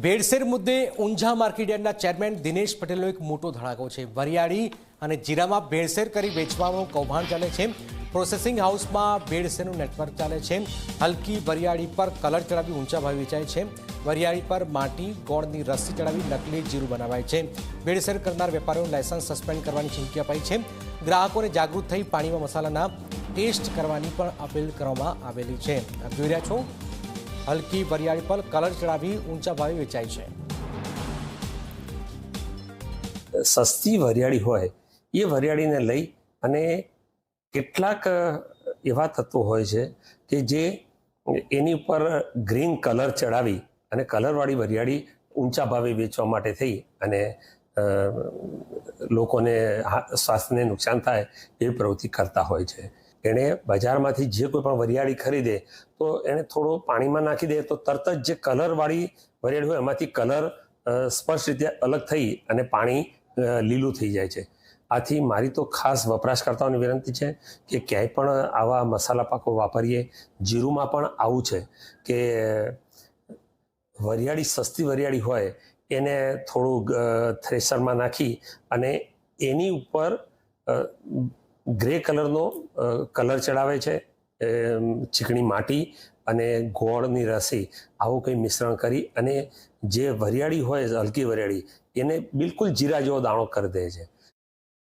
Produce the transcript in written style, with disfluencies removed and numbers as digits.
ભેળસેળ મુદ્દે ઊંઝા માર્કેટયાર્ડના ચેરમેન દિનેશ પટેલનો એક મોટો ધડાકો છે। વરિયાળી અને જીરામાં ભેળસેળ કરી વેચવાનું કૌભાંડ ચાલે છે। પ્રોસેસિંગ હાઉસમાં ભેળસેળનું નેટવર્ક ચાલે છે। હલકી વરિયાળી પર કલર ચડાવી ઊંચા ભાવે વેચાય છે। વરિયાળી પર માટી ગોળની રસી ચડાવી નકલી જીરું બનાવાય છે। ભેળસેળ કરનાર વેપારીઓનું લાયસન્સ સસ્પેન્ડ કરવાની ચીમકી અપાઈ છે। ગ્રાહકોને જાગૃત થઈ પાણીમાં મસાલાના ટેસ્ટ કરવાની પણ અપીલ કરવામાં આવેલી છે। આપ જોઈ રહ્યા છો, હલકી વરિયાળી પર કલર ચડાવી ઊંચા ભાવે વેચાય છે। સસ્તી વરિયાળી હોય એ વરિયાળીને લઈ અને કેટલાક એવા તત્વો હોય છે કે જે એની ઉપર ગ્રીન કલર ચડાવી અને કલરવાળી વરિયાળી ઊંચા ભાવે વેચવા માટે થઈ અને લોકોને સ્વાસ્થ્યને નુકસાન થાય એવી પ્રવૃત્તિ કરતા હોય છે। એણે બજારમાંથી જે કોઈ પણ વરિયાળી ખરીદે તો એને થોડો પાણીમાં નાખી દે તો તરત જ જે કલરવાળી વરિયાળી હોય એમાંથી કલર સ્પષ્ટ રીતે અલગ થઈ અને પાણી લીલું થઈ જાય છે। આથી મારી તો ખાસ વપરાશકર્તાઓને વિનંતી છે કે ક્યાંય પણ આવા મસાલા પાકો વાપરીએ। જીરુંમાં પણ આવું છે કે વરિયાળી સસ્તી વરિયાળી હોય એને થોડું થ્રેશરમાં નાખી અને એની ઉપર ગ્રે કલરનો કલર ચડાવે છે, ચીકણી માટી અને ગોળની રસી આવું કંઈ મિશ્રણ કરી અને જે વરિયાળી હોય હલકી વરિયાળી એને બિલકુલ જીરા જેવો દાણો કરી દે છે।